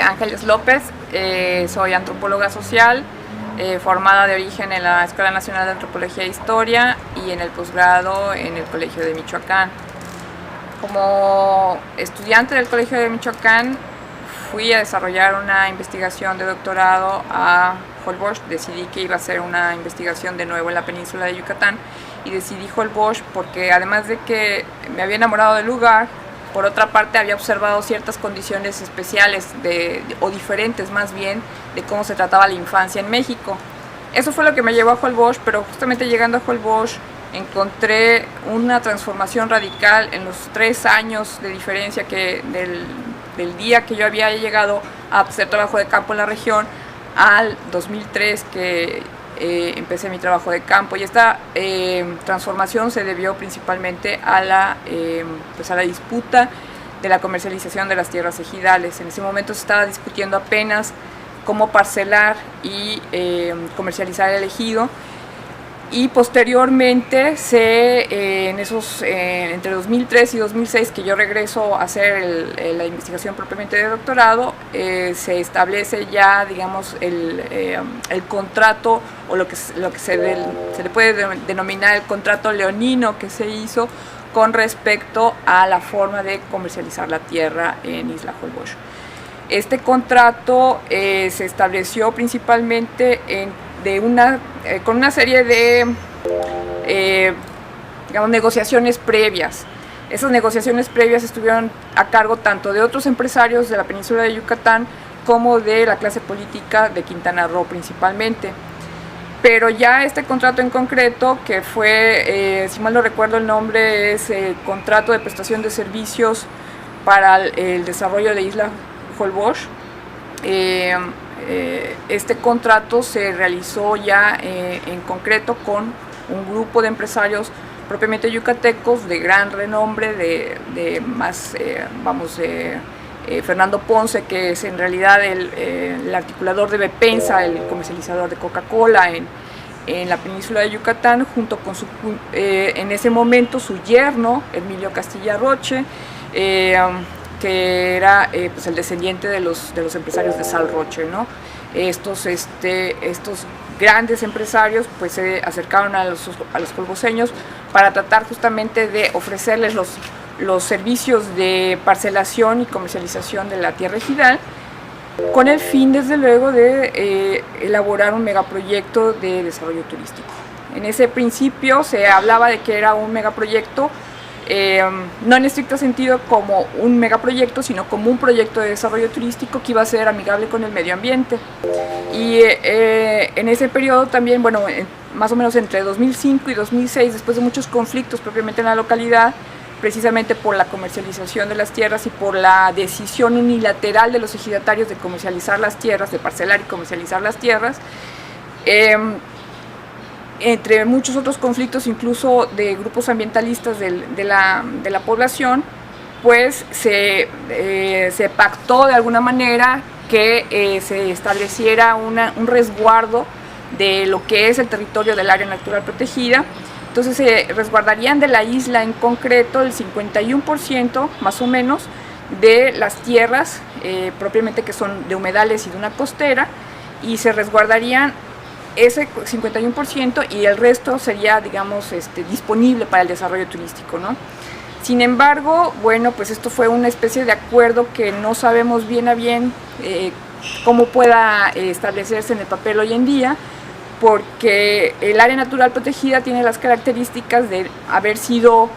Ángeles López, soy antropóloga social, formada de origen en la Escuela Nacional de Antropología e Historia y en el posgrado en el Colegio de Michoacán. Como estudiante del Colegio de Michoacán fui a desarrollar una investigación de doctorado a Holbox. Decidí que iba a hacer una investigación de nuevo en la península de Yucatán y decidí Holbox porque además de que me había enamorado del lugar, por otra parte había observado ciertas condiciones especiales o diferentes más bien de cómo se trataba la infancia en México. Eso fue lo que me llevó a Holbox, pero justamente llegando a Holbox encontré una transformación radical en los 3 años de diferencia del día que yo había llegado a hacer trabajo de campo en la región al 2003 que empecé mi trabajo de campo, y esta transformación se debió principalmente a la disputa de la comercialización de las tierras ejidales. En ese momento se estaba discutiendo apenas cómo parcelar y comercializar el ejido, y posteriormente entre 2003 y 2006 que yo regreso a hacer la investigación propiamente de doctorado, se establece ya, digamos, el contrato, o lo que se le puede denominar el contrato leonino que se hizo con respecto a la forma de comercializar la tierra en Isla Holbox. Este contrato se estableció principalmente con una serie de negociaciones previas. Esas negociaciones previas estuvieron a cargo tanto de otros empresarios de la península de Yucatán como de la clase política de Quintana Roo principalmente. Pero ya este contrato en concreto, que fue, si mal no recuerdo el nombre, es el contrato de prestación de servicios para el desarrollo de Isla Holbox. Este contrato se realizó ya en concreto con un grupo de empresarios propiamente yucatecos de gran renombre, Fernando Ponce, que es en realidad el articulador de Bepensa, el comercializador de Coca-Cola en la península de Yucatán, junto con en ese momento su yerno, Emilio Castilla Roche, que era el descendiente de los empresarios de Sal Roche, ¿no? Estos grandes empresarios pues se acercaron a los holboceños para tratar justamente de ofrecerles los servicios de parcelación y comercialización de la tierra ejidal, con el fin, desde luego, de elaborar un megaproyecto de desarrollo turístico. En ese principio se hablaba de que era un megaproyecto, no en estricto sentido como un megaproyecto, sino como un proyecto de desarrollo turístico que iba a ser amigable con el medio ambiente. Y en ese periodo también, más o menos entre 2005 y 2006, después de muchos conflictos propiamente en la localidad, precisamente por la comercialización de las tierras y por la decisión unilateral de los ejidatarios de comercializar las tierras, de parcelar y comercializar las tierras, entre muchos otros conflictos, incluso de grupos ambientalistas de la población, pues se pactó de alguna manera que se estableciera un resguardo de lo que es el territorio del área natural protegida. Entonces se resguardarían de la isla en concreto el 51% más o menos de las tierras propiamente, que son de humedales y de una costera, y se resguardarían ese 51% y el resto sería, digamos, disponible para el desarrollo turístico, ¿no? Sin embargo, pues esto fue una especie de acuerdo que no sabemos bien a bien cómo pueda establecerse en el papel hoy en día, porque el área natural protegida tiene las características de haber sido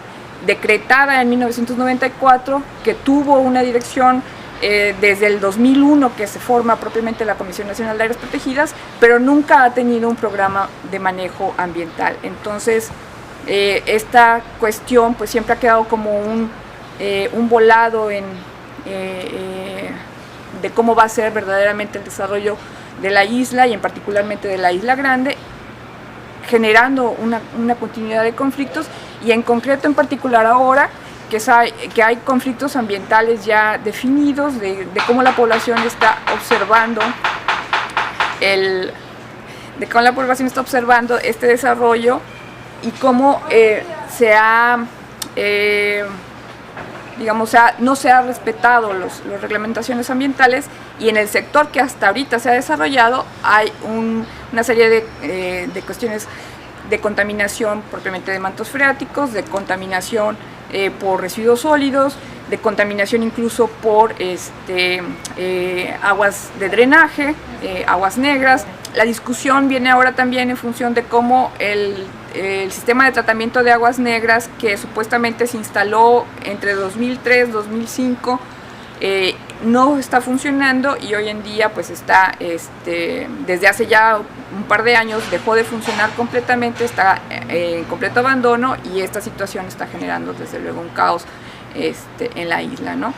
decretada en 1994, que tuvo una dirección desde el 2001 que se forma propiamente la Comisión Nacional de Áreas Protegidas, pero nunca ha tenido un programa de manejo ambiental. Entonces esta cuestión pues siempre ha quedado como un volado de cómo va a ser verdaderamente el desarrollo de la isla, y en particularmente de la Isla Grande, generando una continuidad de conflictos, y en concreto en particular ahora que hay conflictos ambientales ya definidos, de cómo la población está observando este desarrollo, y cómo se ha digamos, no se ha respetado las reglamentaciones ambientales, y en el sector que hasta ahorita se ha desarrollado hay una serie de cuestiones de contaminación propiamente de mantos freáticos, de contaminación por residuos sólidos, de contaminación incluso por aguas de drenaje, aguas negras. La discusión viene ahora también en función de cómo el sistema de tratamiento de aguas negras, que supuestamente se instaló entre 2003 y 2005, no está funcionando, y hoy en día pues está, desde hace ya un par de años dejó de funcionar completamente, está en completo abandono, y esta situación está generando desde luego un caos en la isla, ¿no?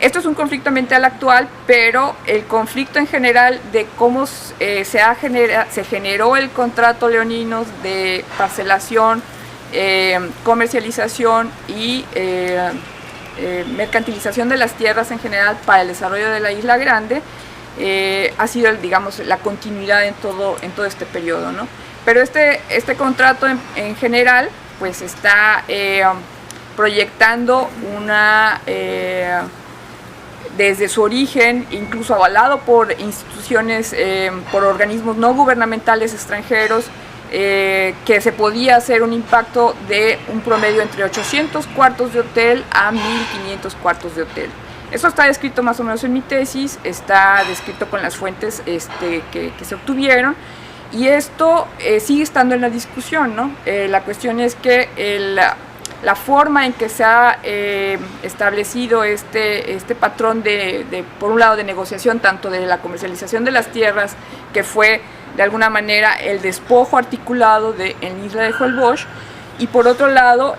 Esto es un conflicto ambiental actual, pero el conflicto en general de cómo se generó el contrato leoninos de parcelación, comercialización y mercantilización de las tierras en general para el desarrollo de la Isla Grande, ha sido, digamos, la continuidad en todo este periodo, ¿no? Pero este contrato en general pues está proyectando desde su origen, incluso avalado por instituciones, por organismos no gubernamentales extranjeros, que se podía hacer un impacto de un promedio entre 800 cuartos de hotel a 1500 cuartos de hotel. Eso está descrito más o menos en mi tesis, está descrito con las fuentes que se obtuvieron, y esto sigue estando en la discusión, ¿no? La cuestión es que la forma en que se ha establecido este patrón por un lado, de negociación tanto de la comercialización de las tierras, que fue de alguna manera el despojo articulado en la isla de Holbox, y por otro lado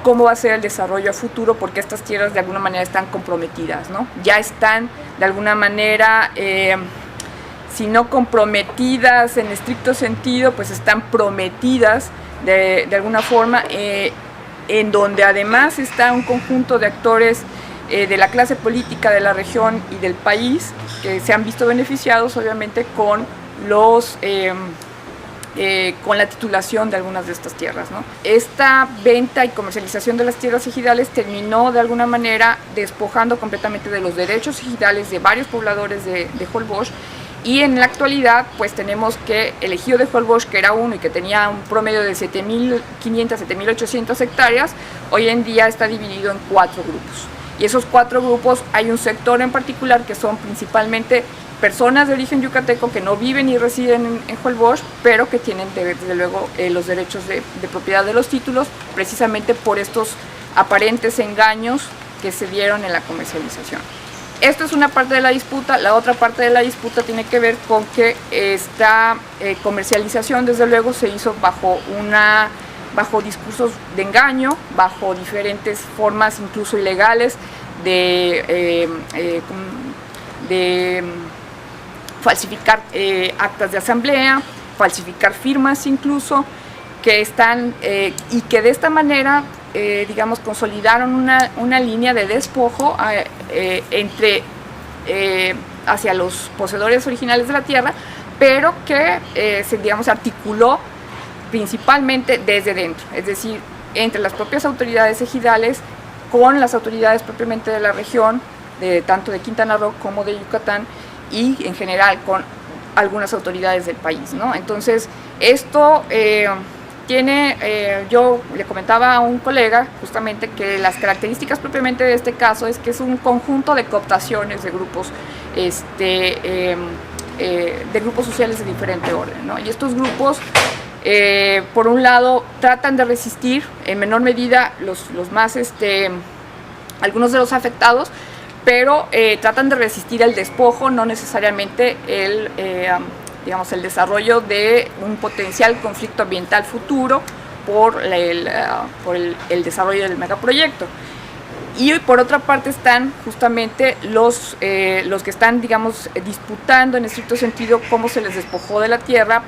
cómo va a ser el desarrollo a futuro, porque estas tierras de alguna manera están comprometidas, ¿no? Ya están de alguna manera, si no comprometidas en estricto sentido, pues están prometidas de alguna forma, en donde además está un conjunto de actores de la clase política de la región y del país, que se han visto beneficiados obviamente con la titulación de algunas de estas tierras, ¿no? Esta venta y comercialización de las tierras ejidales terminó de alguna manera despojando completamente de los derechos ejidales de varios pobladores de Holbox, y en la actualidad pues tenemos que el ejido de Holbox, que era uno y que tenía un promedio de 7.500, 7.800 hectáreas, hoy en día está dividido en 4 grupos. Y esos 4 grupos, hay un sector en particular que son principalmente personas de origen yucateco que no viven y residen en Holbox, pero que tienen desde luego los derechos de propiedad de los títulos, precisamente por estos aparentes engaños que se dieron en la comercialización. Esto es una parte de la disputa. La otra parte de la disputa tiene que ver con que esta comercialización desde luego se hizo bajo discursos de engaño, bajo diferentes formas incluso ilegales de falsificar actas de asamblea, falsificar firmas incluso, que están y que de esta manera digamos, consolidaron una línea de despojo hacia los poseedores originales de la tierra, pero que se articuló principalmente desde dentro, es decir, entre las propias autoridades ejidales con las autoridades propiamente de la región, tanto de Quintana Roo como de Yucatán, y en general con algunas autoridades del país, ¿no? Entonces, esto yo le comentaba a un colega justamente que las características propiamente de este caso es que es un conjunto de cooptaciones de grupos, de grupos sociales de diferente orden, ¿no? Y estos grupos, por un lado, tratan de resistir en menor medida los más, algunos de los afectados, pero tratan de resistir el despojo, no necesariamente el desarrollo de un potencial conflicto ambiental futuro por el desarrollo del megaproyecto. Y por otra parte están justamente los que están, digamos, disputando en estricto sentido cómo se les despojó de la tierra,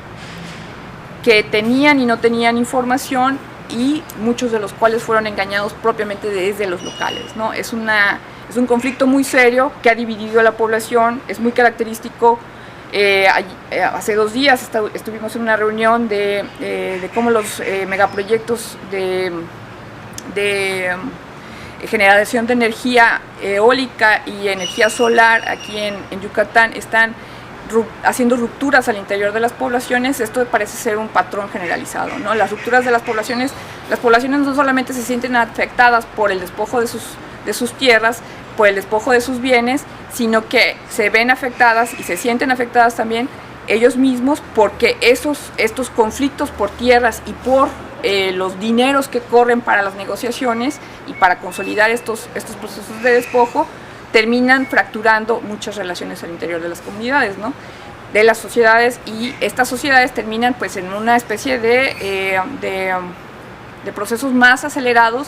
que tenían y no tenían información, y muchos de los cuales fueron engañados propiamente desde los locales, ¿no? Es un conflicto muy serio que ha dividido a la población, es muy característico. Hace 2 días estuvimos en una reunión de cómo los megaproyectos generación de energía eólica y energía solar aquí en Yucatán están haciendo rupturas al interior de las poblaciones. Esto parece ser un patrón generalizado, ¿no? Las rupturas de las poblaciones no solamente se sienten afectadas por el despojo de sus tierras, por el despojo de sus bienes, sino que se ven afectadas y se sienten afectadas también ellos mismos, porque estos conflictos por tierras y por los dineros que corren para las negociaciones y para consolidar estos procesos de despojo terminan fracturando muchas relaciones al interior de las comunidades, ¿no? De las sociedades, y estas sociedades terminan pues en una especie de procesos más acelerados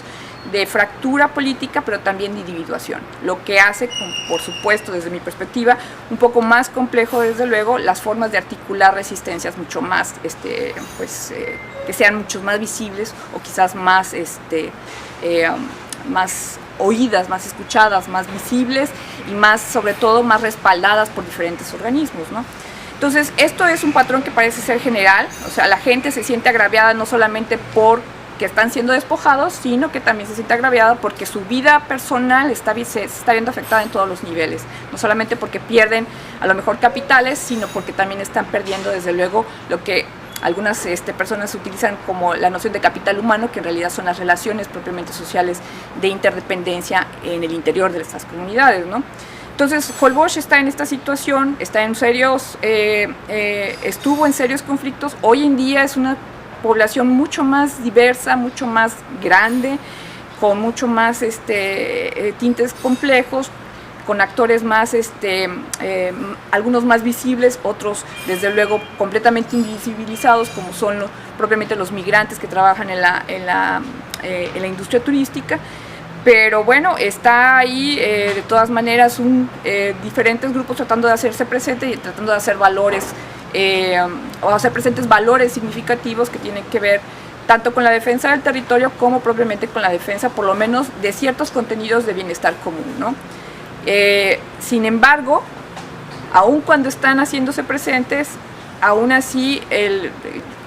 de fractura política, pero también de individuación, lo que hace, por supuesto, desde mi perspectiva, un poco más complejo, desde luego, las formas de articular resistencias mucho más, que sean mucho más visibles o quizás más, más oídas, más escuchadas, más visibles y más, sobre todo, más respaldadas por diferentes organismos, ¿no? Entonces, esto es un patrón que parece ser general, o sea, la gente se siente agraviada no solamente por que están siendo despojados, sino que también se siente agraviada porque su vida personal se está viendo afectada en todos los niveles, no solamente porque pierden a lo mejor capitales, sino porque también están perdiendo, desde luego, lo que algunas personas utilizan como la noción de capital humano, que en realidad son las relaciones propiamente sociales de interdependencia en el interior de estas comunidades, ¿no? Entonces, Holbox está en esta situación, estuvo en serios conflictos. Hoy en día es una población mucho más diversa, mucho más grande, con mucho más tintes complejos, con actores más, algunos más visibles, otros desde luego completamente invisibilizados, como son propiamente los migrantes que trabajan en la industria turística. Pero bueno, está ahí de todas maneras diferentes grupos tratando de hacerse presentes y tratando de hacer valores, o hacer presentes valores significativos que tienen que ver tanto con la defensa del territorio como propiamente con la defensa, por lo menos, de ciertos contenidos de bienestar común, ¿no? Sin embargo, aun cuando están haciéndose presentes, aún así,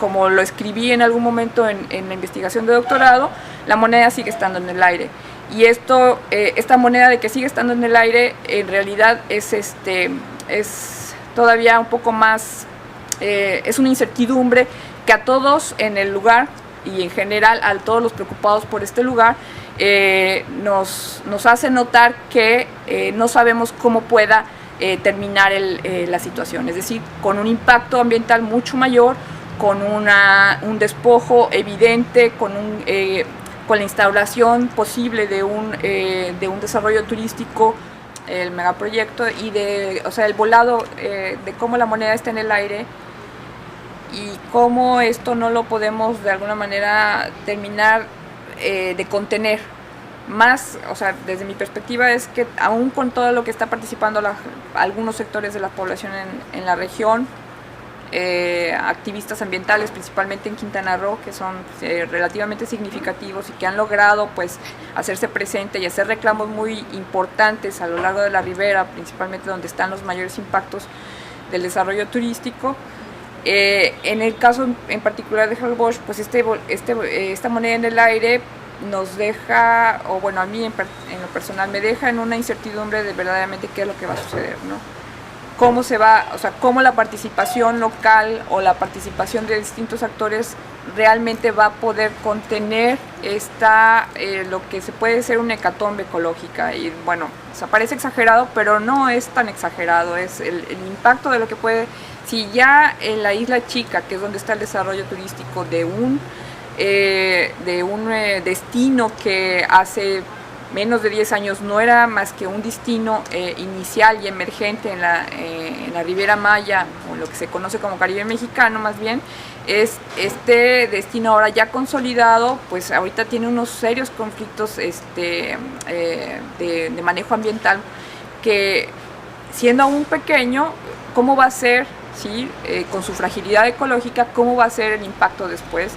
como lo escribí en algún momento en la investigación de doctorado, la moneda sigue estando en el aire. Y esta moneda de que sigue estando en el aire, en realidad es todavía un poco más, es una incertidumbre que a todos en el lugar y en general a todos los preocupados por este lugar nos hace notar que no sabemos cómo pueda terminar la situación, es decir, con un impacto ambiental mucho mayor, con un despojo evidente, con la instauración posible de un desarrollo turístico, el megaproyecto, y el volado de cómo la moneda está en el aire y cómo esto no lo podemos de alguna manera terminar de contener. Más, desde mi perspectiva es que aún con todo lo que está participando algunos sectores de la población en la región, activistas ambientales, principalmente en Quintana Roo, que son relativamente significativos y que han logrado pues hacerse presente y hacer reclamos muy importantes a lo largo de la ribera, principalmente donde están los mayores impactos del desarrollo turístico. En el caso en particular de Holbox, pues esta moneda en el aire nos deja, o bueno, a mí en lo personal me deja en una incertidumbre de verdaderamente qué es lo que va a suceder, ¿no? Cómo la participación local o la participación de distintos actores realmente va a poder contener lo que se puede ser una hecatombe ecológica. Y bueno, parece exagerado, pero no es tan exagerado, es el impacto de lo que puede, si ya en la Isla Chica, que es donde está el desarrollo turístico de un destino que hace menos de 10 años no era más que un destino inicial y emergente en la Riviera Maya, o lo que se conoce como Caribe mexicano más bien, este destino ahora ya consolidado, pues ahorita tiene unos serios conflictos de manejo ambiental, que siendo aún pequeño, ¿cómo va a ser, ¿sí? Con su fragilidad ecológica, cómo va a ser el impacto después?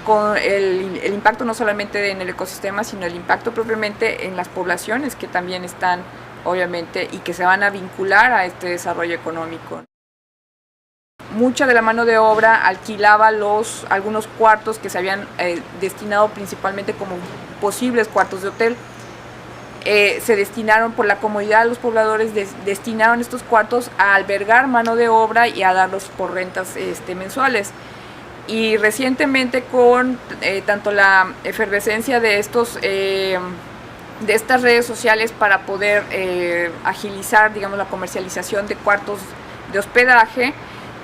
Con el impacto no solamente en el ecosistema, sino el impacto propiamente en las poblaciones que también están, obviamente, y que se van a vincular a este desarrollo económico. Mucha de la mano de obra alquilaba algunos cuartos que se habían destinado principalmente como posibles cuartos de hotel. se destinaron, por la comodidad de los pobladores, destinaron estos cuartos a albergar mano de obra y a darlos por rentas mensuales. Y recientemente, con tanto la efervescencia de estas redes sociales para poder agilizar, digamos, la comercialización de cuartos de hospedaje,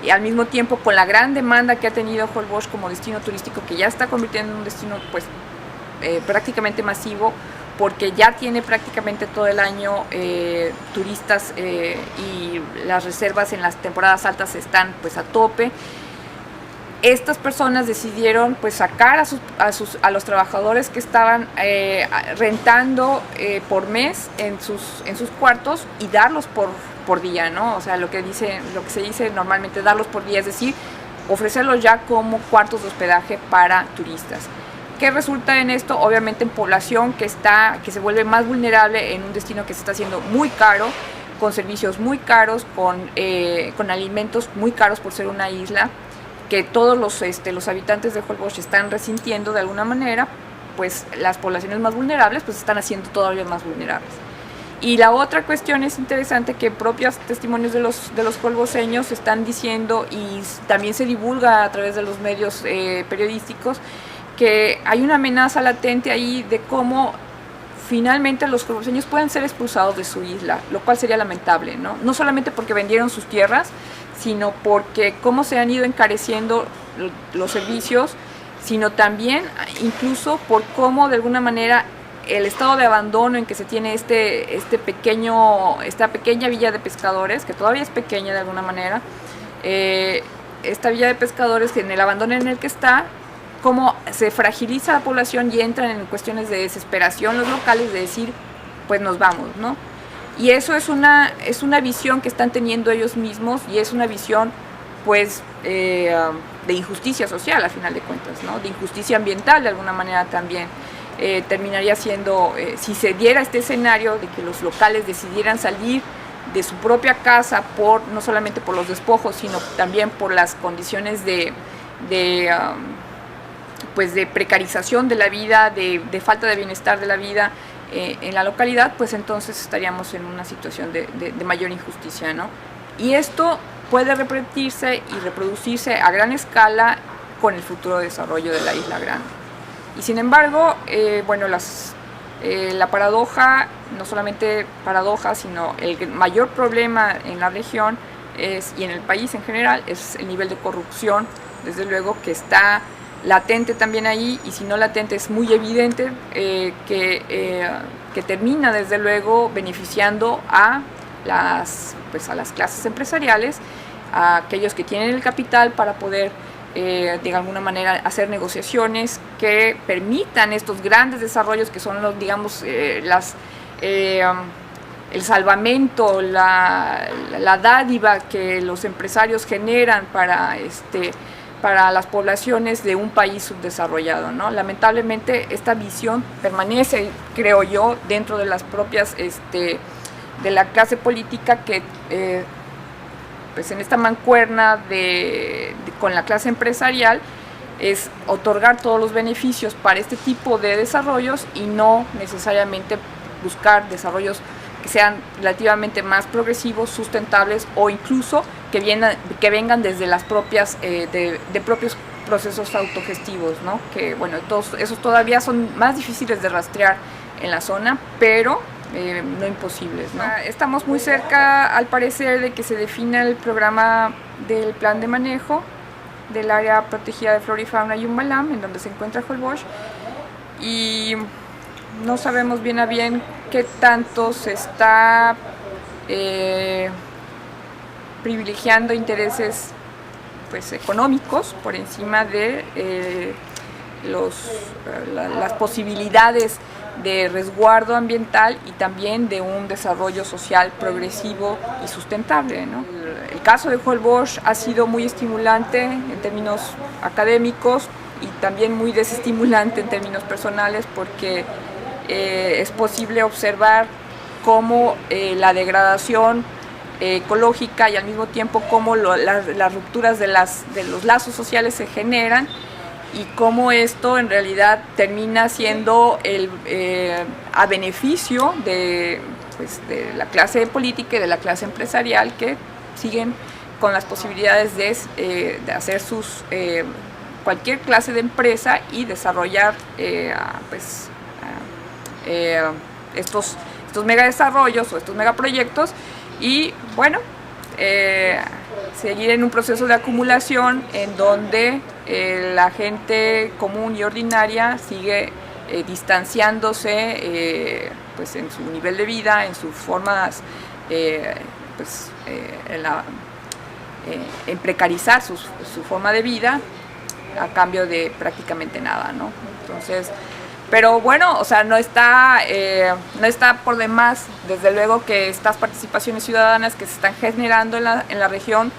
y al mismo tiempo con la gran demanda que ha tenido Holbox como destino turístico, que ya está convirtiendo en un destino pues prácticamente masivo, porque ya tiene prácticamente todo el año turistas, y las reservas en las temporadas altas están pues a tope. Estas personas decidieron pues sacar a los trabajadores que estaban rentando por mes en sus cuartos y darlos por día, ¿no? O sea, lo que se dice normalmente, darlos por día, es decir, ofrecerlos ya como cuartos de hospedaje para turistas. ¿Qué resulta en esto? Obviamente en población que se vuelve más vulnerable, en un destino que se está haciendo muy caro, con servicios muy caros, con alimentos muy caros por ser una isla, que todos los habitantes de Holbox están resintiendo de alguna manera. Pues las poblaciones más vulnerables pues están haciendo todavía más vulnerables. Y la otra cuestión es interesante, que propios testimonios de los holboceños están diciendo, y también se divulga a través de los medios periodísticos, que hay una amenaza latente ahí de cómo finalmente los holboceños pueden ser expulsados de su isla, lo cual sería lamentable, ¿no? No solamente porque vendieron sus tierras, sino porque cómo se han ido encareciendo los servicios, sino también incluso por cómo de alguna manera el estado de abandono en que se tiene esta pequeña villa de pescadores, que todavía es pequeña de alguna manera, esta villa de pescadores, en el abandono en el que está, cómo se fragiliza la población y entran en cuestiones de desesperación los locales, de decir, pues nos vamos, ¿no? Y eso es una visión que están teniendo ellos mismos, y es una visión pues de injusticia social, a final de cuentas, ¿no? De injusticia ambiental de alguna manera también. Terminaría siendo, si se diera este escenario de que los locales decidieran salir de su propia casa, no solamente por los despojos, sino también por las condiciones de precarización de la vida, de falta de bienestar de la vida en la localidad, pues entonces estaríamos en una situación de mayor injusticia, ¿no? Y esto puede repetirse y reproducirse a gran escala con el futuro desarrollo de la Isla Grande. Y sin embargo, la paradoja, no solamente paradoja, sino el mayor problema en la región y en el país en general, es el nivel de corrupción, desde luego, que está latente también ahí, y si no latente es muy evidente, que termina desde luego beneficiando a las clases empresariales, a aquellos que tienen el capital para poder de alguna manera hacer negociaciones que permitan estos grandes desarrollos, que son los, digamos, el salvamento, la dádiva que los empresarios generan para las poblaciones de un país subdesarrollado, ¿no? Lamentablemente esta visión permanece, creo yo, dentro de las propias de la clase política, que pues en esta mancuerna con la clase empresarial es otorgar todos los beneficios para este tipo de desarrollos, y no necesariamente buscar desarrollos que sean relativamente más progresivos, sustentables, o incluso que vengan desde las propias de propios procesos autogestivos, ¿no? Que bueno, todos esos todavía son más difíciles de rastrear en la zona, pero no imposibles, ¿no? Estamos muy cerca, al parecer, de que se defina el programa del plan de manejo del área protegida de flora y fauna Yumbalam, en donde se encuentra Holbox, y no sabemos bien a bien qué tanto se está privilegiando intereses pues económicos por encima de las posibilidades de resguardo ambiental y también de un desarrollo social progresivo y sustentable, ¿no? El caso de Holbox ha sido muy estimulante en términos académicos y también muy desestimulante en términos personales, porque es posible observar cómo la degradación ecológica y al mismo tiempo cómo las rupturas de los lazos sociales se generan, y cómo esto en realidad termina siendo a beneficio de la clase política y de la clase empresarial, que siguen con las posibilidades de hacer cualquier clase de empresa y desarrollar estos megadesarrollos o estos megaproyectos, y bueno, seguir en un proceso de acumulación en donde la gente común y ordinaria sigue distanciándose en su nivel de vida, en sus formas, en precarizar su forma de vida a cambio de prácticamente nada, ¿no? Entonces, pero bueno, o sea, no está por demás, desde luego, que estas participaciones ciudadanas que se están generando en la región,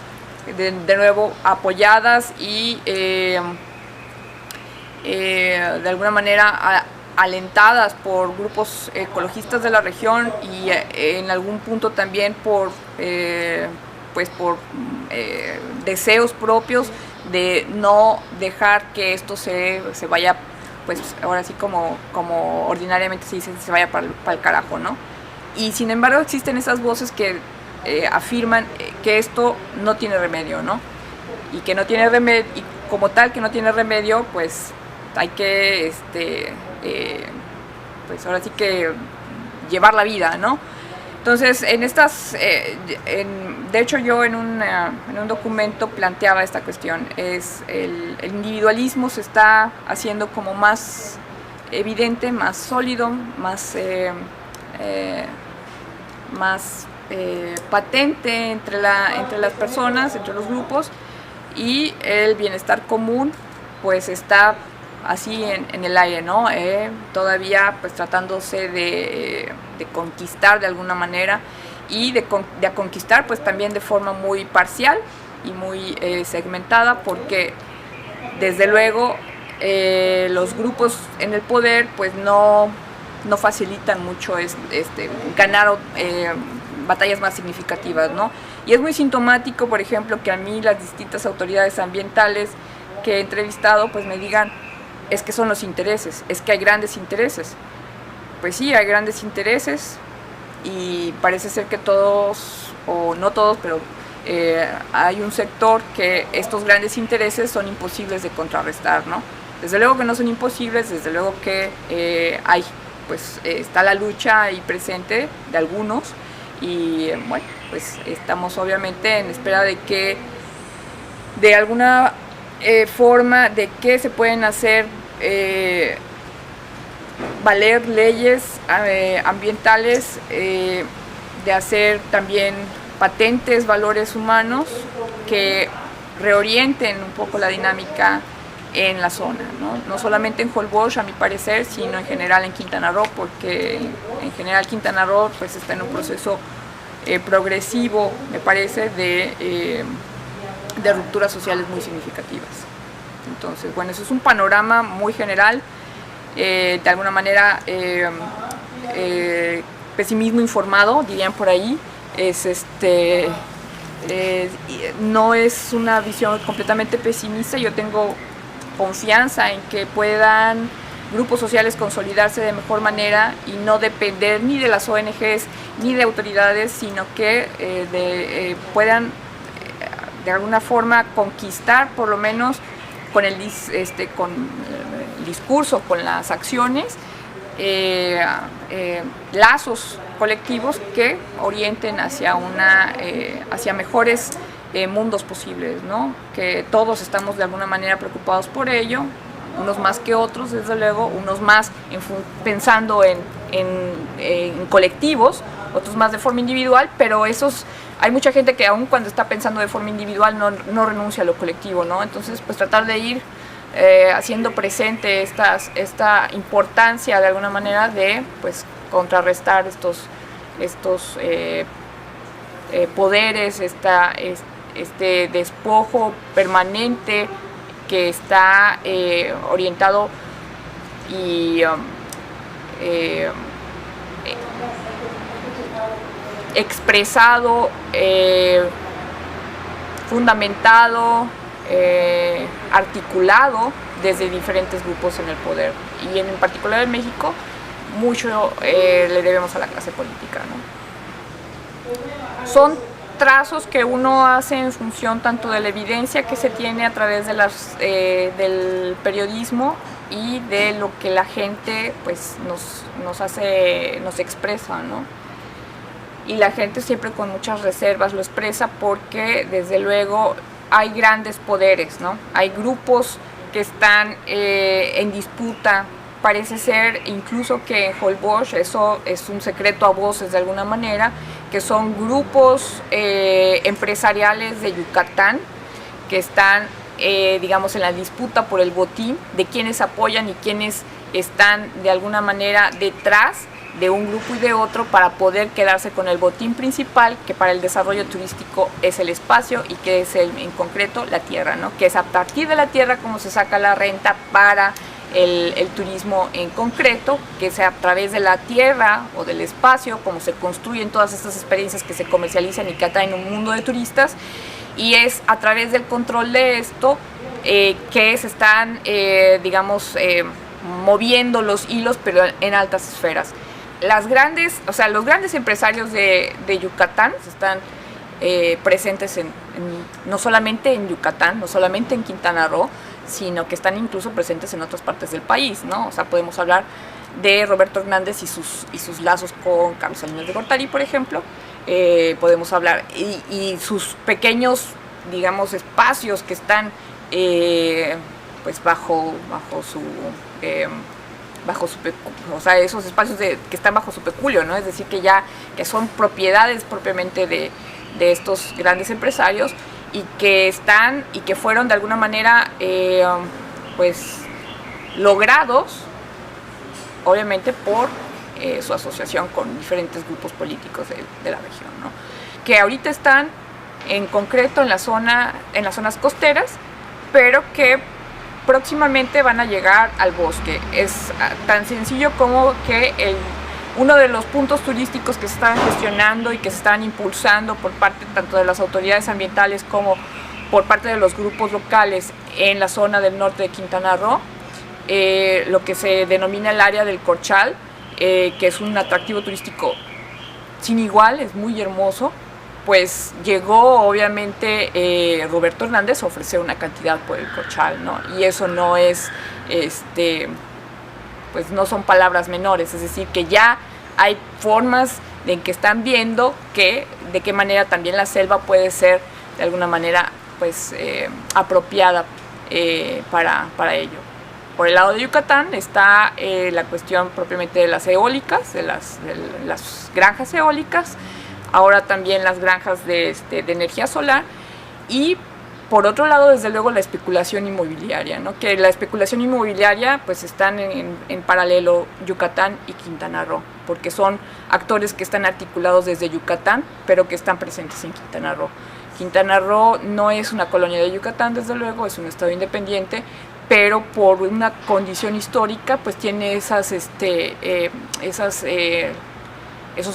de nuevo apoyadas y de alguna manera alentadas por grupos ecologistas de la región, y en algún punto también por deseos propios de no dejar que esto se vaya, pues ahora sí como ordinariamente se dice, se vaya para el carajo, ¿no? Y sin embargo existen esas voces que afirman que esto no tiene remedio, ¿no? Y que no tiene remedio, y como tal que no tiene remedio, pues hay que pues ahora sí que llevar la vida, ¿no? Entonces, de hecho yo en un documento planteaba esta cuestión. El individualismo se está haciendo como más evidente, más sólido, más patente entre las personas, entre los grupos, y el bienestar común pues está así en el aire, ¿no? Todavía pues tratándose de conquistar de alguna manera, y de conquistar pues también de forma muy parcial y muy segmentada, porque desde luego los grupos en el poder pues no facilitan mucho ganar batallas más significativas, ¿no? Y es muy sintomático, por ejemplo, que a mí las distintas autoridades ambientales que he entrevistado pues me digan: es que son los intereses, es que hay grandes intereses. Pues sí, hay grandes intereses, y parece ser que todos, o no todos, pero hay un sector que estos grandes intereses son imposibles de contrarrestar, ¿no? Desde luego que no son imposibles, desde luego que está la lucha ahí presente de algunos, y bueno, pues estamos obviamente en espera de que de alguna forma de que se pueden hacer valer leyes ambientales, de hacer también patentes valores humanos que reorienten un poco la dinámica en la zona, ¿no? No solamente en Holbox, a mi parecer, sino en general en Quintana Roo, porque en general Quintana Roo pues está en un proceso progresivo, me parece, de rupturas sociales muy significativas. Entonces, bueno, eso es un panorama muy general, de alguna manera pesimismo informado, dirían por ahí. No es una visión completamente pesimista. Yo tengo confianza en que puedan grupos sociales consolidarse de mejor manera y no depender ni de las ONGs ni de autoridades, sino que puedan de alguna forma conquistar, por lo menos con el discurso, con las acciones, lazos colectivos que orienten hacia mejores mundos posibles, ¿no? Que todos estamos de alguna manera preocupados por ello, unos más que otros, desde luego, unos más pensando en colectivos, otros más de forma individual, pero hay mucha gente que aún cuando está pensando de forma individual no renuncia a lo colectivo, ¿no? Entonces, pues tratar de ir haciendo presente esta importancia de alguna manera de pues contrarrestar estos poderes, este despojo permanente que está orientado y expresado, fundamentado articulado desde diferentes grupos en el poder, y en particular en México mucho le debemos a la clase política, ¿no? Son trazos que uno hace en función tanto de la evidencia que se tiene a través de del periodismo y de lo que la gente pues nos expresa, ¿no? Y la gente siempre con muchas reservas lo expresa porque desde luego hay grandes poderes, ¿no? Hay grupos que están en disputa. Parece ser incluso que en Holbox, eso es un secreto a voces de alguna manera, que son grupos empresariales de Yucatán que están, digamos, en la disputa por el botín de quienes apoyan y quienes están de alguna manera detrás de un grupo y de otro para poder quedarse con el botín principal, que para el desarrollo turístico es el espacio y que es en concreto la tierra, ¿no? Que es a partir de la tierra como se saca la renta para el turismo en concreto, que sea a través de la tierra o del espacio, como se construyen todas estas experiencias que se comercializan y que atraen un mundo de turistas, y es a través del control de esto que se están, digamos, moviendo los hilos, pero en altas esferas. Los grandes empresarios de Yucatán están presentes no solamente en Yucatán, no solamente en Quintana Roo, sino que están incluso presentes en otras partes del país, ¿no? O sea, podemos hablar de Roberto Hernández y sus lazos con Carlos Salinas de Gortari, por ejemplo. Podemos hablar y sus pequeños, digamos, espacios que están pues bajo su o sea, esos espacios que están bajo su peculio, ¿no? Es decir, que son propiedades propiamente de estos grandes empresarios y que fueron de alguna manera pues logrados obviamente por su asociación con diferentes grupos políticos de la región, ¿no? Que ahorita están en concreto en las zonas costeras, pero que próximamente van a llegar al bosque. Es tan sencillo como que uno de los puntos turísticos que se están gestionando y que se están impulsando por parte tanto de las autoridades ambientales como por parte de los grupos locales en la zona del norte de Quintana Roo, lo que se denomina el área del Corchal, que es un atractivo turístico sin igual, es muy hermoso. Pues llegó obviamente Roberto Hernández a ofrecer una cantidad por el Corchal, ¿no? Y eso no es, pues no son palabras menores, es decir, que ya hay formas en que están viendo de qué manera también la selva puede ser de alguna manera pues apropiada para ello. Por el lado de Yucatán está la cuestión propiamente de las eólicas, de las granjas eólicas, ahora también las granjas de energía solar, y por otro lado, desde luego, la especulación inmobiliaria, ¿no? Que la especulación inmobiliaria pues están en paralelo Yucatán y Quintana Roo, porque son actores que están articulados desde Yucatán, pero que están presentes en Quintana Roo. Quintana Roo no es una colonia de Yucatán, desde luego, es un estado independiente, pero por una condición histórica pues tiene esos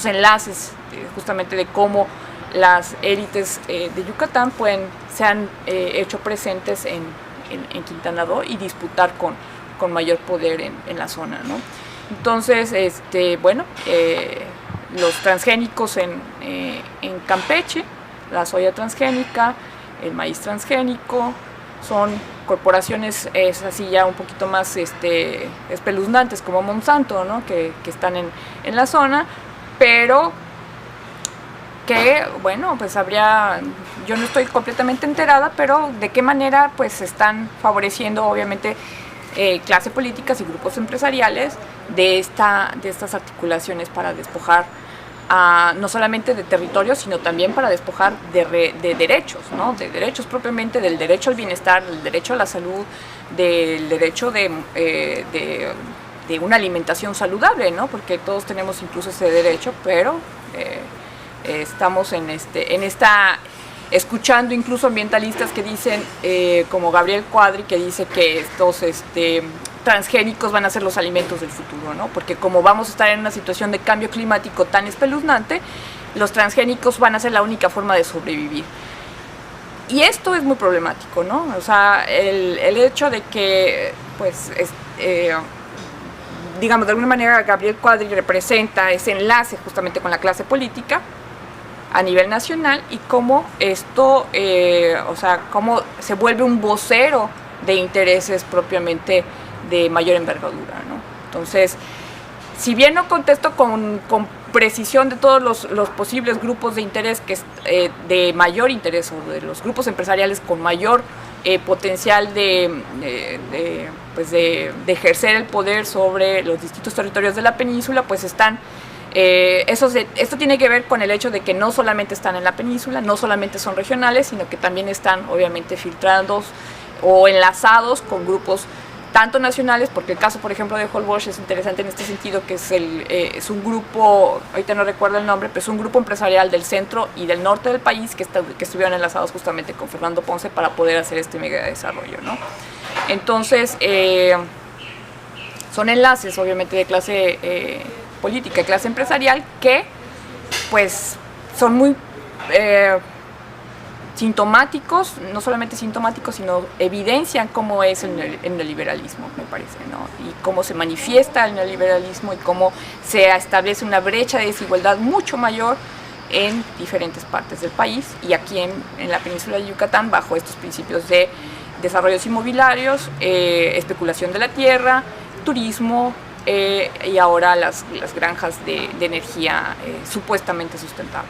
enlaces justamente de cómo las élites de Yucatán se han hecho presentes en Quintana Roo y disputar con mayor poder en la zona, ¿no? Entonces, bueno, los transgénicos en Campeche, la soya transgénica, el maíz transgénico, son corporaciones así ya un poquito más espeluznantes como Monsanto, ¿no? que están en la zona, pero que, bueno, pues yo no estoy completamente enterada, pero de qué manera pues están favoreciendo obviamente clases políticas y grupos empresariales de estas articulaciones para despojar no solamente de territorio, sino también para despojar de derechos, ¿no? De derechos propiamente, del derecho al bienestar, del derecho a la salud, del derecho de una alimentación saludable, ¿no? Porque todos tenemos incluso ese derecho, pero estamos escuchando incluso ambientalistas que dicen, como Gabriel Cuadri, que dice que estos transgénicos van a ser los alimentos del futuro, ¿no? Porque como vamos a estar en una situación de cambio climático tan espeluznante, los transgénicos van a ser la única forma de sobrevivir. Y esto es muy problemático, ¿no? O sea, el hecho de que, pues, digamos, de alguna manera Gabriel Cuadri representa ese enlace justamente con la clase política a nivel nacional y cómo esto, o sea, cómo se vuelve un vocero de intereses propiamente de mayor envergadura, ¿no? Entonces, si bien no contesto con precisión de todos los posibles grupos de interés de mayor interés o de los grupos empresariales con mayor potencial pues de ejercer el poder sobre los distintos territorios de la península, pues están, esto tiene que ver con el hecho de que no solamente están en la península, no solamente son regionales, sino que también están obviamente filtrados o enlazados con grupos tanto nacionales, porque el caso, por ejemplo, de Holbox es interesante en este sentido, que es un grupo, ahorita no recuerdo el nombre, pero es un grupo empresarial del centro y del norte del país que estuvieron enlazados justamente con Fernando Ponce para poder hacer este mega desarrollo, ¿no? Entonces, son enlaces, obviamente, de clase política, clase empresarial, que, pues, son muy sintomáticos, no solamente sintomáticos, sino evidencian cómo es el neoliberalismo, me parece, ¿no? Y cómo se manifiesta el neoliberalismo y cómo se establece una brecha de desigualdad mucho mayor en diferentes partes del país y aquí en la península de Yucatán bajo estos principios de desarrollos inmobiliarios, especulación de la tierra, turismo y ahora las granjas de energía supuestamente sustentable.